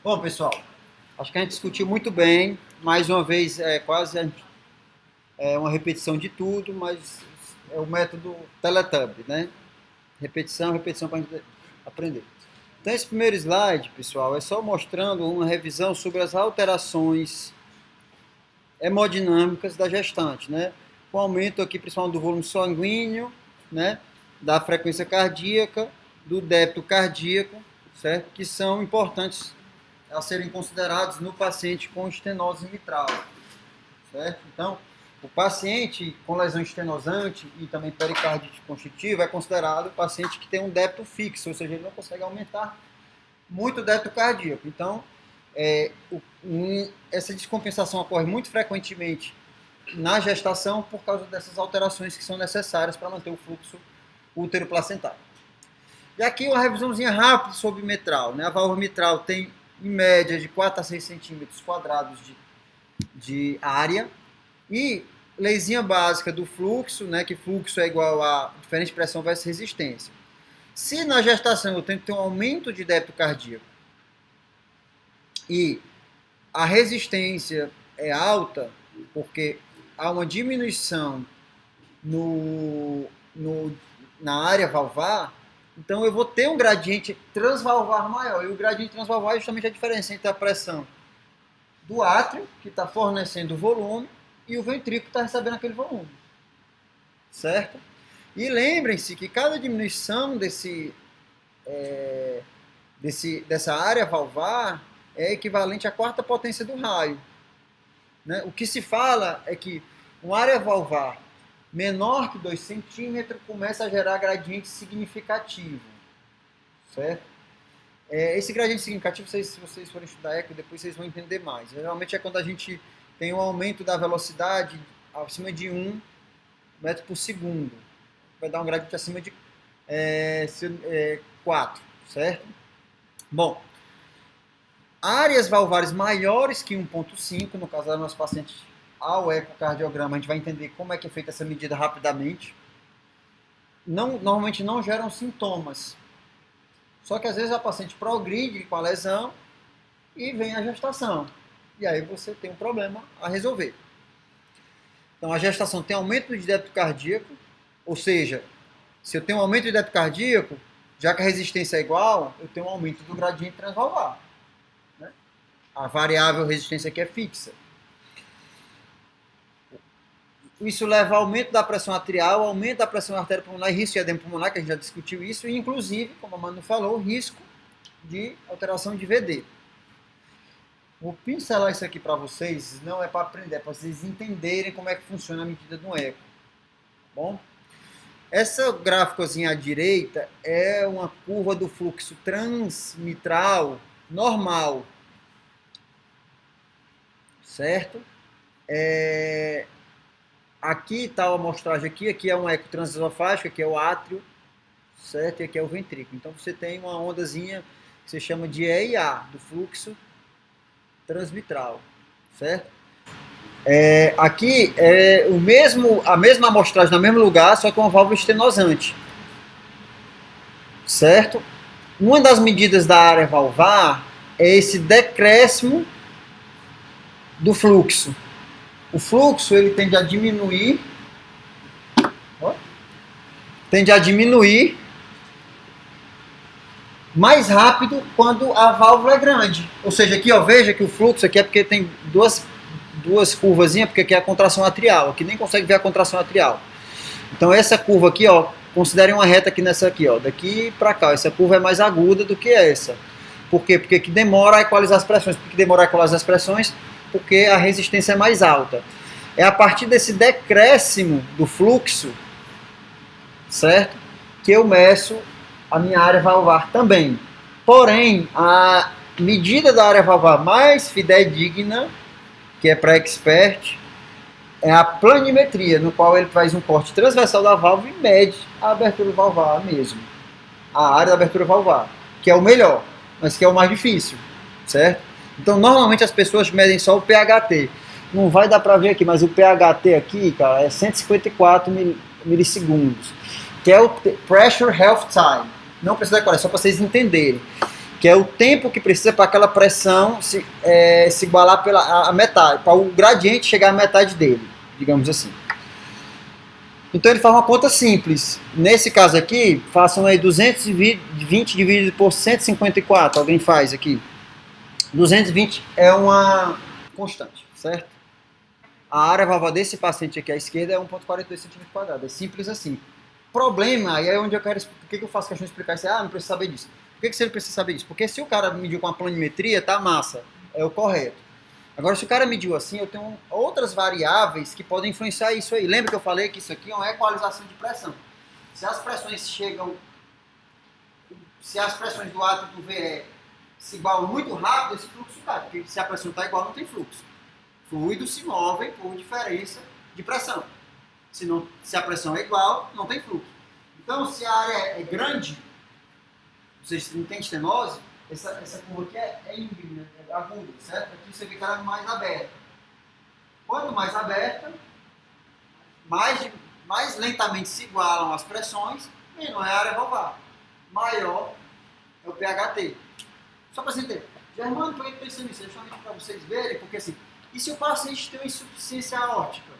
Bom, pessoal, acho que a gente discutiu muito bem. Mais uma vez, é quase uma repetição de tudo, mas é o método Teletubby, né? Repetição, repetição para a gente aprender. Então, esse primeiro slide, pessoal, é só mostrando uma revisão sobre as alterações hemodinâmicas da gestante, né? Com aumento aqui, principalmente do volume sanguíneo, né? Da frequência cardíaca, do débito cardíaco, certo? Que são importantes a serem considerados no paciente com estenose mitral, certo? Então, o paciente com lesão estenosante e também pericardite constritiva é considerado o paciente que tem um débito fixo, ou seja, ele não consegue aumentar muito o débito cardíaco. Então, essa descompensação ocorre muito frequentemente na gestação por causa dessas alterações que são necessárias para manter o fluxo útero-placentário. E aqui uma revisãozinha rápida sobre mitral, né? A válvula mitral tem em média de 4 a 6 centímetros quadrados de área, e leizinha básica do fluxo, né, que fluxo é igual a diferente pressão versus resistência. Se na gestação eu tenho que ter um aumento de débito cardíaco e a resistência é alta, porque há uma diminuição na área valvar, então eu vou ter um gradiente transvalvar maior. E o gradiente transvalvar é justamente a diferença entre a pressão do átrio, que está fornecendo o volume, e o ventrículo que está recebendo aquele volume. Certo? E lembrem-se que cada diminuição dessa área valvar é equivalente à quarta potência do raio. Né? O que se fala é que uma área valvar menor que 2 centímetros começa a gerar gradiente significativo, certo? Esse gradiente significativo, se vocês forem estudar eco, depois vocês vão entender mais. Geralmente é quando a gente tem um aumento da velocidade acima de 1 metro por segundo. Vai dar um gradiente acima de 4, certo? Bom, áreas valvares maiores que 1,5, no caso do nosso paciente ao ecocardiograma, a gente vai entender como é que é feita essa medida rapidamente. Normalmente não geram sintomas. Só que às vezes a paciente progride com a lesão e vem a gestação. E aí você tem um problema a resolver. Então a gestação tem aumento de débito cardíaco, ou seja, se eu tenho um aumento de débito cardíaco, já que a resistência é igual, eu tenho um aumento do gradiente transvalvar. Né? A variável resistência aqui é fixa. Isso leva ao aumento da pressão arterial, aumento da pressão arteriopulmonar e risco de edema pulmonar, que a gente já discutiu isso, e inclusive, como a Manu falou, risco de alteração de VD. Vou pincelar isso aqui para vocês, não é para aprender, é para vocês entenderem como é que funciona a medida do eco. Tá bom? Essa gráficozinha à direita é uma curva do fluxo transmitral normal. Certo? Aqui está a amostragem aqui é um eco transesofágico, aqui é o átrio, certo? E aqui é o ventrículo. Então você tem uma ondazinha que se chama de E e A, do fluxo transmitral, certo? Aqui é a mesma amostragem no mesmo lugar, só que uma válvula estenosante, certo? Uma das medidas da área valvar é esse decréscimo do fluxo. O fluxo ele tende a diminuir mais rápido quando a válvula é grande. Ou seja, aqui, ó, veja que o fluxo aqui é porque tem duas curvazinhas, porque aqui é a contração atrial. Aqui nem consegue ver a contração atrial. Então essa curva aqui, ó, considerem uma reta aqui nessa aqui, ó, daqui para cá. Essa curva é mais aguda do que essa. Por quê? Porque aqui demora a equalizar as pressões. Por que demora a equalizar as pressões? Porque a resistência é mais alta. É a partir desse decréscimo do fluxo, certo? Que eu meço a minha área valvar também. Porém, a medida da área valvar mais fidedigna, que é para expert, é a planimetria, no qual ele faz um corte transversal da válvula e mede a abertura valvar mesmo. A área da abertura valvar, que é o melhor, mas que é o mais difícil, certo? Então, normalmente as pessoas medem só o PHT. Não vai dar para ver aqui, mas o PHT aqui, cara, é 154 milissegundos, que é o Pressure Health Time. Não precisa decorar, é só para vocês entenderem. que é o tempo que precisa para aquela pressão se igualar pela a metade, para o gradiente chegar à metade dele, digamos assim. Então ele faz uma conta simples. Nesse caso aqui, façam aí 220 dividido por 154. Alguém faz aqui. 220 é uma constante, certo? A área valva desse paciente aqui à esquerda é 1,42 cm². É simples assim. Problema, e aí é onde eu quero. Por que eu faço questão de explicar isso? Não precisa saber disso. Por que você não precisa saber disso? Porque se o cara mediu com a planimetria, tá massa. É o correto. Agora, se o cara mediu assim, eu tenho outras variáveis que podem influenciar isso aí. Lembra que eu falei que isso aqui é uma equalização de pressão. Se as pressões chegam. Se as pressões do ato do VE se igualam muito rápido, esse fluxo cai. Porque se a pressão está igual, não tem fluxo. Fluidos se movem por diferença de pressão. Se a pressão é igual, não tem fluxo. Então, se a área é grande, ou seja, se não tem estenose, essa curva aqui é íngreme, né? É aguda, certo? Aqui você vê que ela é mais aberta. Quando mais aberta, mais lentamente se igualam as pressões, menor é a área valvar. Maior é o PHT. Só para você entender. Germano, estou pensando nisso, justamente para vocês verem, porque assim, e se o paciente tem uma insuficiência aórtica,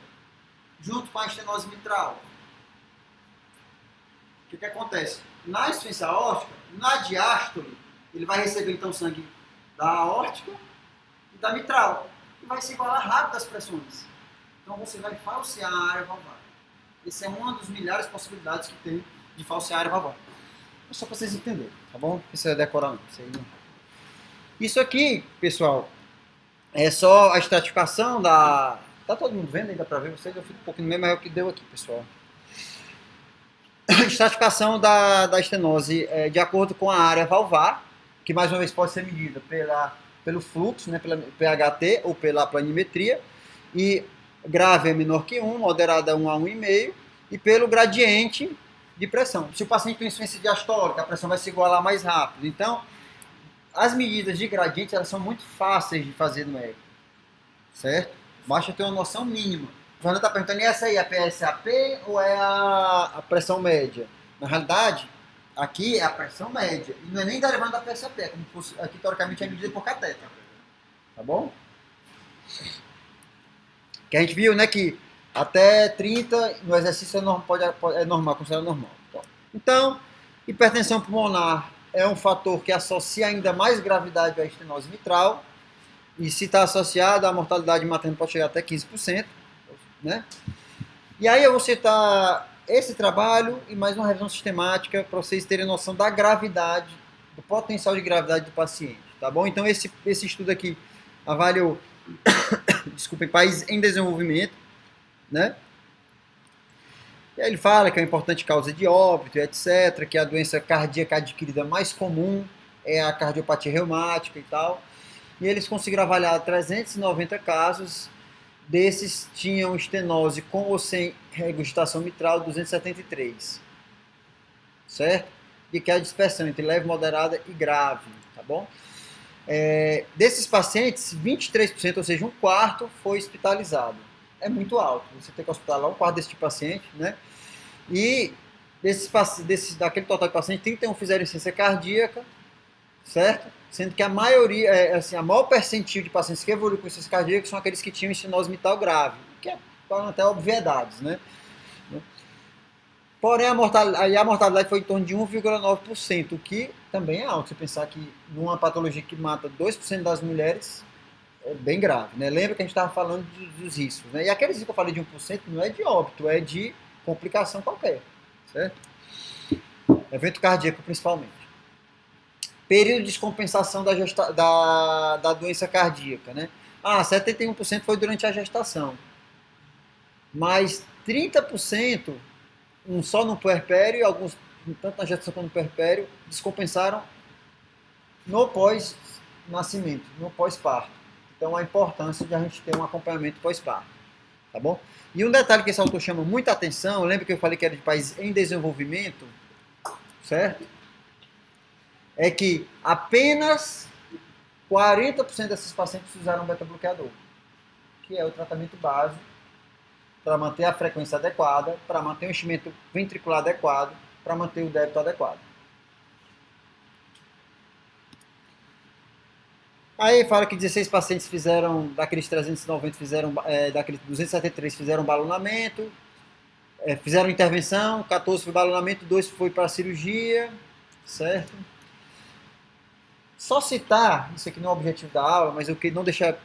junto com a estenose mitral? O que acontece? Na insuficiência aórtica, na diástole, ele vai receber então sangue da aórtica e da mitral. E vai se igualar rápido às pressões. Então você vai falsear a área valvar. Essa é uma das milhares de possibilidades que tem de falsear a área valvar. É só para vocês entenderem, tá bom? Não precisa decorar não. Isso aqui, pessoal, é só a estratificação da... Tá todo mundo vendo? Ainda para ver vocês? Eu fico um pouquinho mesmo, é o que deu aqui, pessoal. Estratificação da estenose de acordo com a área valvar, que mais uma vez pode ser medida pelo fluxo, né, pela PHT ou pela planimetria, e grave é menor que 1, moderada é 1 a 1,5, e pelo gradiente de pressão. Se o paciente tem insuficiência diastólica, a pressão vai se igualar mais rápido. Então, as medidas de gradiente elas são muito fáceis de fazer no eco, certo? Basta ter uma noção mínima. O Fernando está perguntando, e essa aí é a PSAP ou é a pressão média? Na realidade, aqui é a pressão média. E não é nem derivando da PSAP, é como fosse, aqui teoricamente é medida por cateter. Tá bom? Que a gente viu, né, que até 30 no exercício é normal, considerado normal. Então, hipertensão pulmonar é um fator que associa ainda mais gravidade à estenose mitral. E se está associado, a mortalidade materna pode chegar até 15%. Né? E aí eu vou citar esse trabalho e mais uma revisão sistemática para vocês terem noção da gravidade, do potencial de gravidade do paciente. Tá bom? Então esse estudo aqui avaliou desculpem, países em desenvolvimento, né? E aí ele fala que é uma importante causa de óbito, etc., que a doença cardíaca adquirida mais comum é a cardiopatia reumática e tal. E eles conseguiram avaliar 390 casos, desses tinham estenose com ou sem regurgitação mitral 273, certo? E que é a dispersão entre leve, moderada e grave, tá bom? Desses pacientes, 23%, ou seja, um quarto, foi hospitalizado. É muito alto, você tem que hospitalar um quarto desse tipo de paciente, né? E daquele total de pacientes, 31 fizeram insuficiência cardíaca, certo? Sendo que a maioria, assim, a maior percentil de pacientes que evoluem com insuficiência cardíaca são aqueles que tinham estenose mitral grave, que é até obviedades, né? Porém, a mortalidade foi em torno de 1,9%, o que também é alto. Você pensar que numa patologia que mata 2% das mulheres, é bem grave, né? Lembra que a gente estava falando dos riscos, né? E aqueles que eu falei de 1% não é de óbito, é de complicação qualquer, certo? Evento cardíaco, principalmente. Período de descompensação da doença cardíaca, né? 71% foi durante a gestação. Mas 30%, só no puerpério, e alguns, tanto na gestação quanto no puerpério, descompensaram no pós-nascimento, no pós-parto. Então, a importância de a gente ter um acompanhamento pós-parto, tá bom? E um detalhe que esse autor chama muita atenção, lembra que eu falei que era de países em desenvolvimento, certo? É que apenas 40% desses pacientes usaram beta-bloqueador, que é o tratamento básico para manter a frequência adequada, para manter o enchimento ventricular adequado, para manter o débito adequado. Aí fala que 16 pacientes fizeram, daqueles 390 fizeram, daqueles 273 fizeram balonamento, fizeram intervenção, 14 foi balonamento, 2 foi para cirurgia, certo? Só citar, isso aqui não é o objetivo da aula, mas eu queria não deixar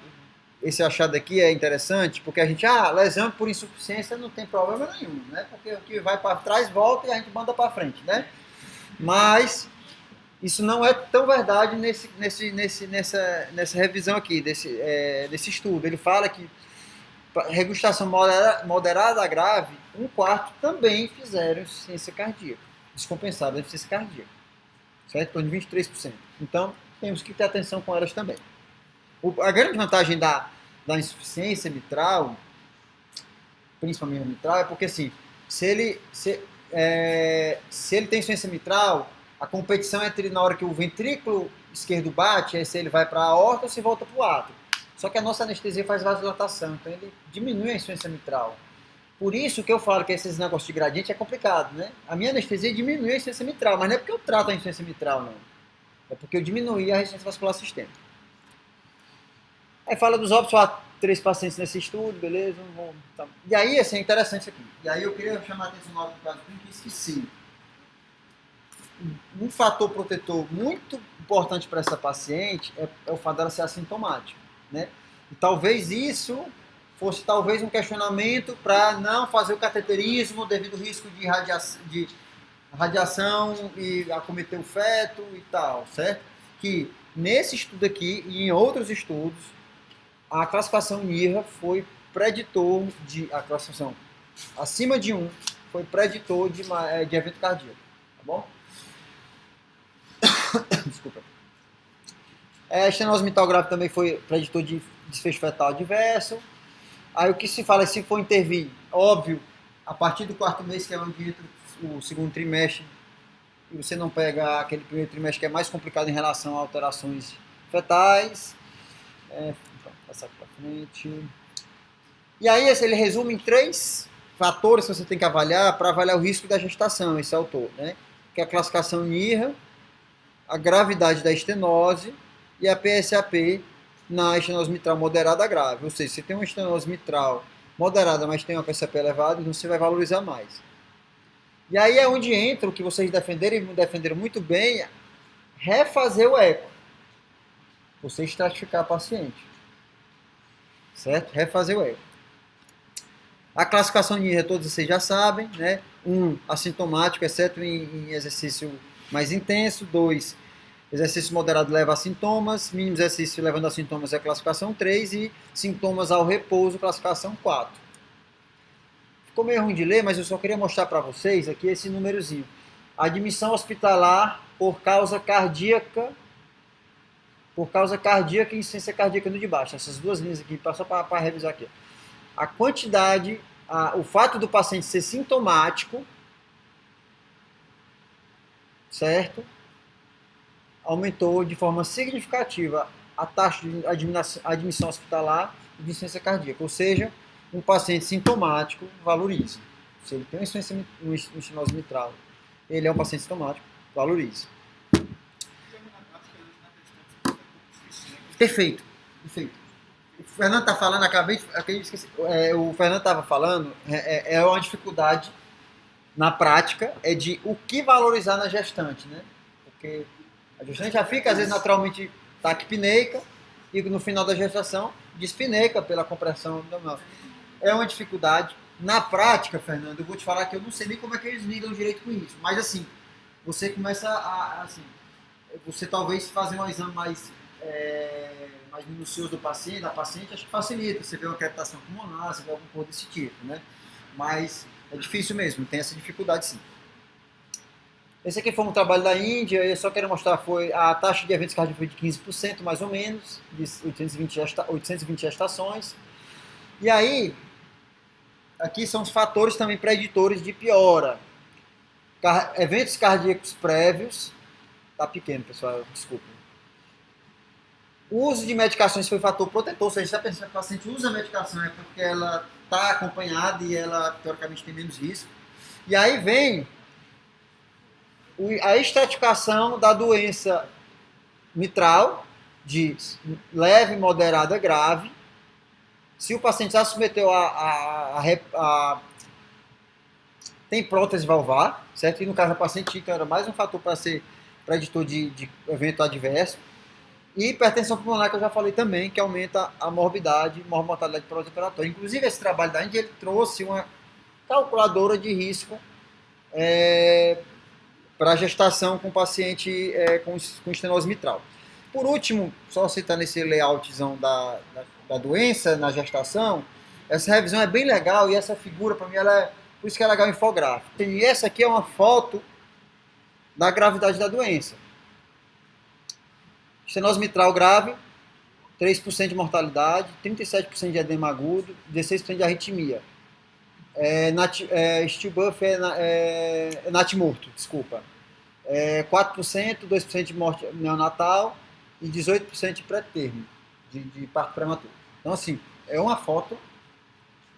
esse achado aqui é interessante, porque a gente, lesão por insuficiência não tem problema nenhum, né? Porque o que vai para trás volta e a gente manda para frente, né? Mas isso não é tão verdade nessa revisão aqui, desse estudo. Ele fala que regustação moderada a grave, 1/4 também fizeram insuficiência cardíaca, descompensaram a insuficiência cardíaca, certo? Então, de 23%. Então, temos que ter atenção com elas também. A grande vantagem da insuficiência mitral, principalmente mitral, é porque assim, se ele tem insuficiência mitral, a competição entre na hora que o ventrículo esquerdo bate, é se ele vai para a aorta ou se volta para o átrio. Só que a nossa anestesia faz vasodilatação, então ele diminui a insuficiência mitral. Por isso que eu falo que esses negócios de gradiente é complicado, né? A minha anestesia diminui a insuficiência mitral, mas não é porque eu trato a insuficiência mitral, não. É porque eu diminuí a resistência vascular sistêmica. Aí fala dos óbitos, 3 pacientes nesse estudo, beleza? Tá. E aí, assim, é interessante isso aqui. E aí eu queria chamar a atenção no caso clínico e esqueci. Um fator protetor muito importante para essa paciente é o fato dela ser assintomática, né? E talvez isso fosse talvez um questionamento para não fazer o cateterismo devido ao risco de radiação e acometer o feto e tal, certo? Que nesse estudo aqui e em outros estudos, a classificação NIRA foi preditor de... A classificação acima de 1 foi preditor de evento cardíaco, tá bom? Desculpa. A estenose mitral grave também foi preditor de desfecho fetal adverso. Aí o que se fala é se for intervir, óbvio, a partir do 4º mês, que é onde entra o segundo trimestre, e você não pega aquele primeiro trimestre que é mais complicado em relação a alterações fetais. Vou passar aqui para frente. E aí ele resume em 3 fatores que você tem que avaliar para avaliar o risco da gestação, esse autor, né? Que é a classificação NIRA, a gravidade da estenose e a PSAP na estenose mitral moderada grave. Ou seja, se tem uma estenose mitral moderada, mas tem uma PSAP elevada, então você vai valorizar mais. E aí é onde entra o que vocês defenderam muito bem, refazer o eco. Você estratificar a paciente. Certo? Refazer o eco. A classificação de NIRA todos vocês já sabem, né? 1, assintomático, exceto em exercício mais intenso. 2, exercício moderado leva a sintomas. Mínimo exercício levando a sintomas é a classificação 3. E sintomas ao repouso, classificação 4. Ficou meio ruim de ler, mas eu só queria mostrar para vocês aqui esse númerozinho. Admissão hospitalar por causa cardíaca e insuficiência cardíaca no de baixo. Essas 2 linhas aqui, só para revisar aqui. A quantidade, o fato do paciente ser sintomático, certo? Aumentou de forma significativa a taxa de admissão hospitalar e de insuficiência cardíaca. Ou seja, um paciente sintomático valoriza. Se ele tem uma estenose mitral, ele é um paciente sintomático, valoriza. Perfeito. O Fernando está falando, acabei de esquecer. O Fernando estava falando, é uma dificuldade na prática, é de o que valorizar na gestante, né? Porque a gestante já fica, às vezes, naturalmente taquipneica, e no final da gestação, dispneica pela compressão abdominal. É uma dificuldade. Na prática, Fernando, eu vou te falar que eu não sei nem como é que eles lidam direito com isso. Mas, assim, você começa assim, você talvez fazer um exame mais minucioso da paciente, acho que facilita. Você vê uma crepitação pulmonar, você vê alguma coisa desse tipo, né? Mas é difícil mesmo, tem essa dificuldade sim. Esse aqui foi um trabalho da Índia, eu só quero mostrar, foi a taxa de eventos cardíacos foi de 15%, mais ou menos, de 820 gestações. E aí, aqui são os fatores também preditores de piora. Eventos cardíacos prévios, tá pequeno pessoal, desculpa. O uso de medicações foi fator protetor, ou seja, se a pessoa, a paciente usa a medicação é porque ela está acompanhada e ela, teoricamente, tem menos risco. E aí vem a estratificação da doença mitral de leve, moderada, grave. Se o paciente já submeteu tem prótese valvar, certo? E no caso da paciente, então era mais um fator para ser preditor de evento adverso. E hipertensão pulmonar, que eu já falei também, que aumenta a morbidade, mortalidade pós-operatória. Inclusive, esse trabalho da Índia, ele trouxe uma calculadora de risco para gestação com paciente com estenose mitral. Por último, só citar nesse layoutzão da doença na gestação, essa revisão é bem legal e essa figura, para mim, por isso que é legal o infográfico. E essa aqui é uma foto da gravidade da doença. Estenose mitral grave, 3% de mortalidade, 37% de edema agudo, 16% de arritmia. Stillbirth é natimorto, desculpa. 4%, 2% de morte neonatal e 18% de pré-termo, de parto prematuro. Então, assim, é uma foto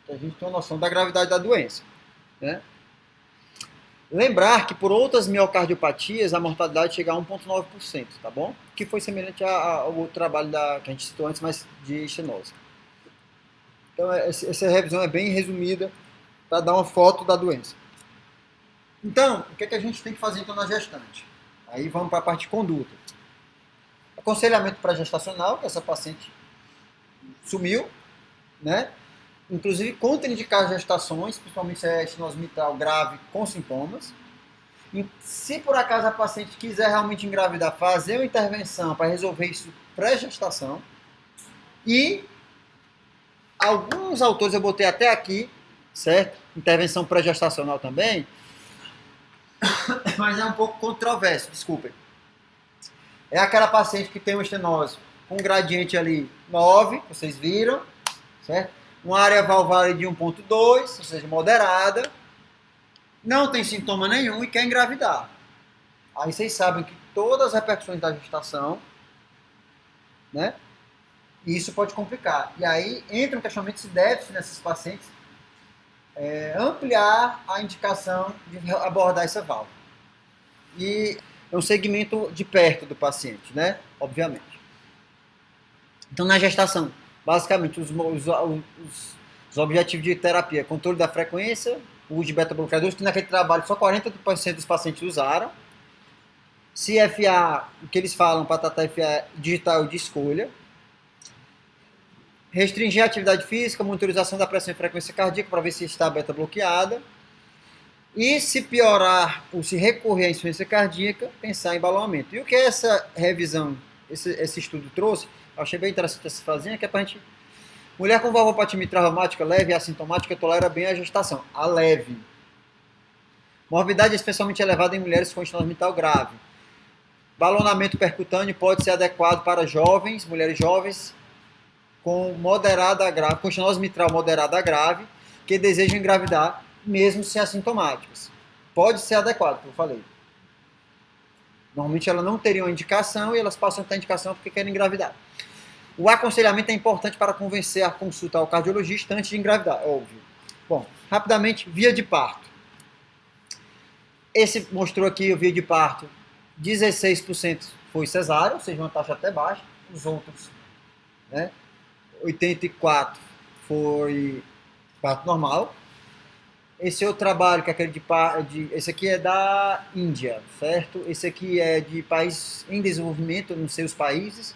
que a gente tem uma noção da gravidade da doença, né? Lembrar que por outras miocardiopatias a mortalidade chega a 1,9%, tá bom? Que foi semelhante ao outro trabalho que a gente citou antes, mas de estenose. Então, essa revisão é bem resumida para dar uma foto da doença. Então, o que a gente tem que fazer então na gestante? Aí vamos para a parte de conduta. Aconselhamento pré-gestacional, que essa paciente sumiu, né? Inclusive contraindicar gestações, principalmente se é estenose mitral grave com sintomas. E se por acaso a paciente quiser realmente engravidar, fazer uma intervenção para resolver isso pré-gestação. E alguns autores eu botei até aqui, certo? Intervenção pré-gestacional também, mas é um pouco controverso, desculpem. É aquela paciente que tem uma estenose com um gradiente ali 9, vocês viram, certo? Uma área valvar de 1,2, ou seja, moderada, não tem sintoma nenhum e quer engravidar. Aí vocês sabem que todas as repercussões da gestação, né? Isso pode complicar. E aí entra um questionamento se deve, nesses pacientes, ampliar a indicação de abordar essa válvula. E é um segmento de perto do paciente, né? Obviamente. Então, na gestação, basicamente, os objetivos de terapia: controle da frequência, o uso de beta-bloqueadores, que naquele trabalho só 40% dos pacientes usaram. CFA, o que eles falam para tratar FA digital de escolha. Restringir a atividade física, monitorização da pressão e frequência cardíaca para ver se está beta-bloqueada. E se piorar ou se recorrer à insuficiência cardíaca, pensar em baloamento. E o que essa revisão, esse estudo trouxe, eu achei bem interessante essa frasinha, que é para a gente... Mulher com valvopatia mitral reumática leve e assintomática tolera bem a gestação. A leve. Morbidade especialmente elevada em mulheres com estenose mitral grave. Balonamento percutâneo pode ser adequado para jovens, mulheres jovens, com moderada a grave, com estenose mitral moderada a grave, que desejam engravidar, mesmo se assintomáticas. Pode ser adequado, como eu falei. Normalmente elas não teriam indicação e elas passam a ter indicação porque querem engravidar. O aconselhamento é importante para convencer a consulta ao cardiologista antes de engravidar, óbvio. Bom, rapidamente, via de parto. Esse mostrou aqui o via de parto, 16% foi cesárea, ou seja, uma taxa até baixa. Os outros, né, 84% foi parto normal. Esse outro trabalho, que é aquele esse aqui é da Índia, certo? Esse aqui é de países em desenvolvimento, nos seus países.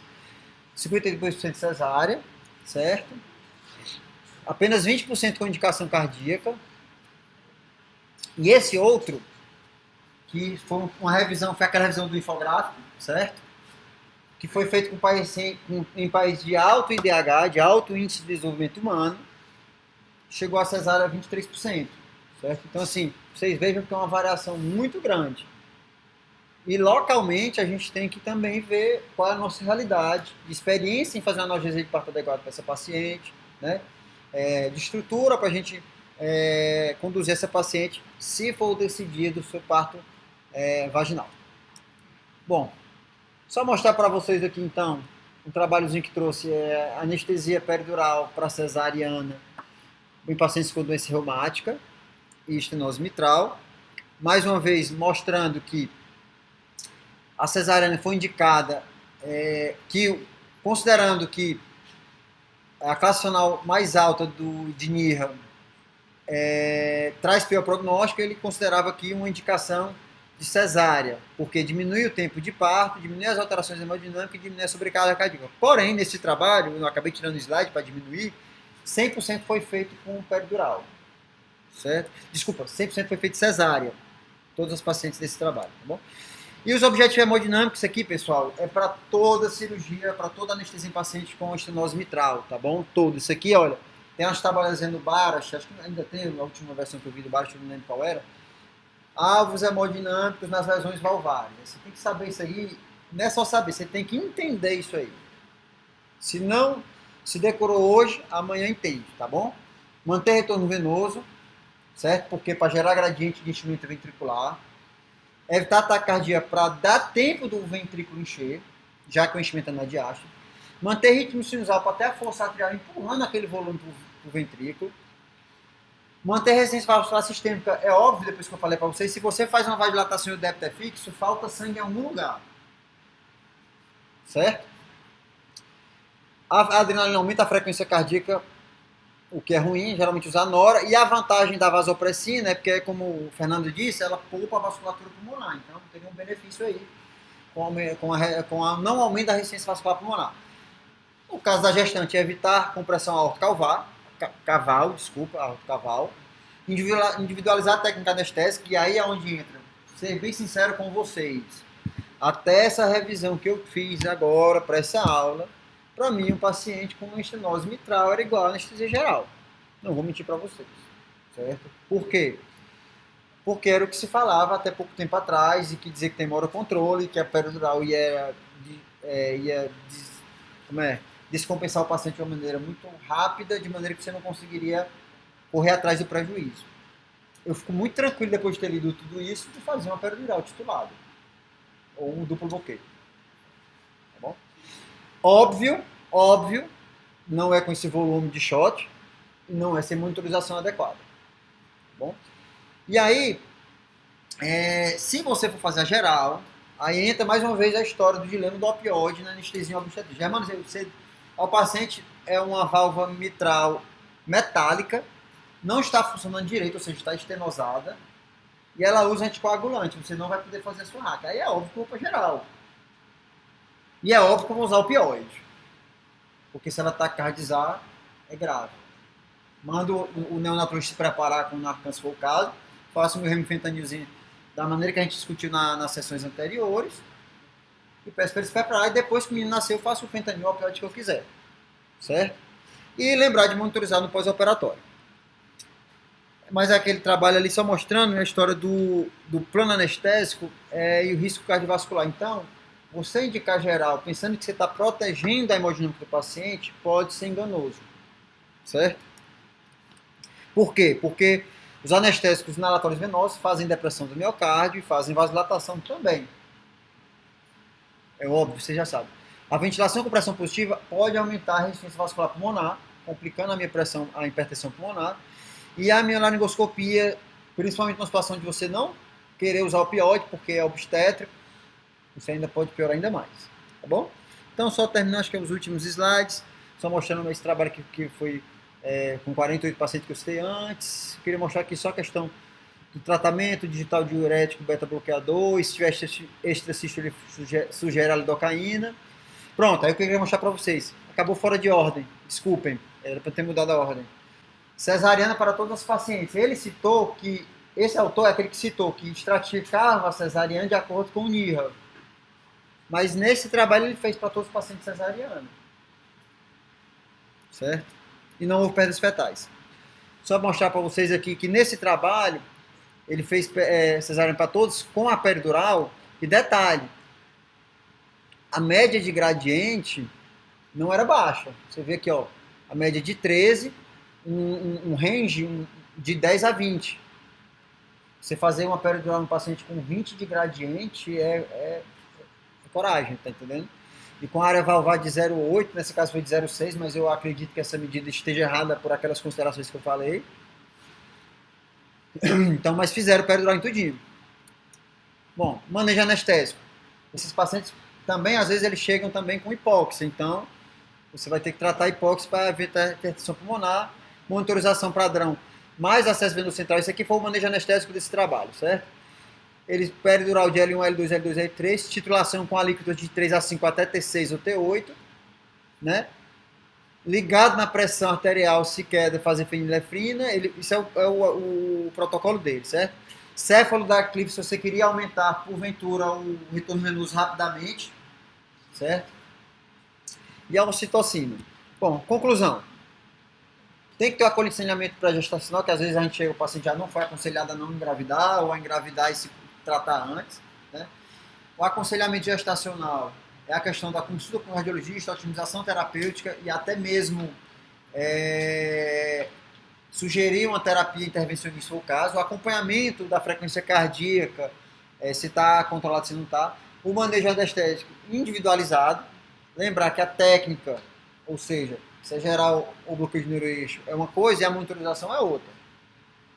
52% cesárea, certo? Apenas 20% com indicação cardíaca. E esse outro, que foi uma revisão, foi aquela revisão do infográfico, certo? Que foi feito em países de alto IDH, de alto índice de desenvolvimento humano, chegou a cesárea a 23%, certo? Então, assim, vocês vejam que é uma variação muito grande. E localmente a gente tem que também ver qual é a nossa realidade de experiência em fazer uma analgesia de parto adequada para essa paciente, né? De estrutura para a gente conduzir essa paciente se for decidido o seu parto vaginal. Bom, só mostrar para vocês aqui então um trabalhozinho que trouxe anestesia peridural para cesariana em pacientes com doença reumática e estenose mitral. Mais uma vez mostrando que a cesariana foi indicada, que considerando que a classe funcional mais alta de NIRA traz pior prognóstico, ele considerava aqui uma indicação de cesárea, porque diminui o tempo de parto, diminui as alterações hemodinâmicas e diminui a sobrecarga cardíaca. Porém, nesse trabalho, eu acabei tirando o slide para diminuir, 100% foi feito com peridural, certo? Desculpa, 100% foi feito cesárea, todos os pacientes desse trabalho, tá bom? E os objetivos hemodinâmicos aqui, pessoal, é para toda cirurgia, para toda anestesia em paciente com estenose mitral, tá bom? Todo. Isso aqui, olha, tem umas tabelas no Barash, acho que ainda tem a última versão que eu vi do Barash, eu não lembro qual era. Alvos hemodinâmicos nas lesões valvárias. Você tem que saber isso aí, não é só saber, você tem que entender isso aí. Se não se decorou hoje, amanhã entende, tá bom? Manter retorno venoso, certo? Porque para gerar gradiente de enchimento ventricular. Evitar taquicardia para dar tempo do ventrículo encher, já que o enchimento é na diástole. Manter ritmo sinusal para até a força atrial empurrando aquele volume para o ventrículo. Manter resistência vascular sistêmica, é óbvio, depois que eu falei para vocês, se você faz uma vasodilatação e o débito é fixo, falta sangue em algum lugar. Certo? A adrenalina aumenta a frequência cardíaca, o que é ruim, geralmente usar nora, e a vantagem da vasopressina é porque, como o Fernando disse, ela poupa a vasculatura pulmonar, então teria um benefício aí com a não aumento da resistência vascular pulmonar. No caso da gestante, evitar compressão aorto-caval, individualizar a técnica anestésica, e aí é onde entra, ser bem sincero com vocês, até essa revisão que eu fiz agora para essa aula, para mim, um paciente com uma estenose mitral era igual a anestesia geral. Não vou mentir para vocês, certo? Por quê? Porque era o que se falava até pouco tempo atrás, e que dizia que tem controle, que a peridural ia descompensar o paciente de uma maneira muito rápida, de maneira que você não conseguiria correr atrás do prejuízo. Eu fico muito tranquilo depois de ter lido tudo isso de fazer uma peridural titulada, ou um duplo bloqueio. Tá bom? Óbvio, não é com esse volume de shot, não é sem monitorização adequada. Tá bom? E aí, se você for fazer a geral, aí entra mais uma vez a história do dilema do opioide na anestesia obstetrícia. Germano, o paciente é uma válvula mitral metálica, não está funcionando direito, ou seja, está estenosada, e ela usa anticoagulante, você não vai poder fazer a sua raca. Aí é óbvio que eu vou para geral. E é óbvio que eu vou usar opioide. Porque se ela taquicardizar, é grave. Mando o neonatologista se preparar com o Narcan, se for o caso. Faço o meu remifentanilzinho da maneira que a gente discutiu nas sessões anteriores. E peço para ele se preparar. E depois que o menino nasceu, eu faço o fentanil, o opioide que eu quiser. Certo? E lembrar de monitorizar no pós-operatório. Mas é aquele trabalho ali só mostrando a história do plano anestésico e o risco cardiovascular. Então, você indicar geral, pensando que você está protegendo a hemodinâmica do paciente, pode ser enganoso. Certo? Por quê? Porque os anestésicos inalatórios venosos fazem depressão do miocárdio e fazem vasodilatação também. É óbvio, você já sabe. A ventilação com pressão positiva pode aumentar a resistência vascular pulmonar, complicando a a hipertensão pulmonar. E a miolaringoscopia, principalmente na situação de você não querer usar opioide, porque é obstétrico, você ainda pode piorar ainda mais, tá bom? Então, só terminando, acho que os últimos slides, só mostrando esse trabalho que foi com 48 pacientes que eu citei antes. Queria mostrar aqui só a questão do tratamento digital diurético beta-bloqueador, se tiver extracístole, ele sugere a lidocaína. Pronto, aí eu queria mostrar para vocês. Acabou fora de ordem, desculpem, era para ter mudado a ordem. Cesariana para todos os pacientes. Ele citou que, esse autor é aquele que citou que estratificava a cesariana de acordo com o NIRA. Mas nesse trabalho ele fez para todos os pacientes cesarianos. Certo? E não houve perdas fetais. Só mostrar para vocês aqui que nesse trabalho ele fez cesariana para todos com a peridural. E detalhe, a média de gradiente não era baixa. Você vê aqui, ó, a média de 13, um range de 10 a 20. Você fazer uma peridural no paciente com 20 de gradiente é coragem, tá entendendo? E com a área valvar de 0,8, nesse caso foi de 0,6, mas eu acredito que essa medida esteja errada por aquelas considerações que eu falei. Então, mas fizeram peridural em tudinho. Bom, manejo anestésico. Esses pacientes também, às vezes, eles chegam também com hipóxia, então Você vai ter que tratar a hipóxia para evitar hipertensão pulmonar, monitorização padrão, mais acesso venoso central. Isso aqui foi o manejo anestésico desse trabalho, certo? Ele peridural de L1, L2, L2, L3, titulação com alíquotas de 3 a 5 até T6 ou T8, né? Ligado na pressão arterial, se quer fazer fenilefrina, isso é o protocolo dele, certo? Céfalo da Cliff, se você queria aumentar, porventura, o retorno venoso rapidamente, certo? E a ocitocina. Bom, conclusão. Tem que ter o aconselhamento pré-gestacional, que às vezes a gente chega, o paciente já não foi aconselhado a não engravidar, ou a engravidar e se tratar antes, né? O aconselhamento gestacional é a questão da consulta com o radiologista, otimização terapêutica e até mesmo sugerir uma terapia intervencionista se for o caso, o acompanhamento da frequência cardíaca, se está controlado, se não está, o manejo anestésico individualizado, lembrar que a técnica, ou seja, se é geral ou bloqueio de neuroeixo é uma coisa e a monitorização é outra.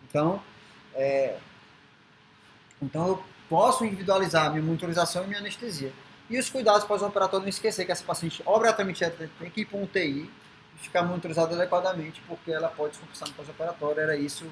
Então eu posso individualizar a minha monitorização e minha anestesia. E os cuidados pós-operatórios, não esquecer que essa paciente obrigatoriamente tem que ir para um UTI e ficar monitorizada adequadamente, porque ela pode descompensar no pós-operatório. Era isso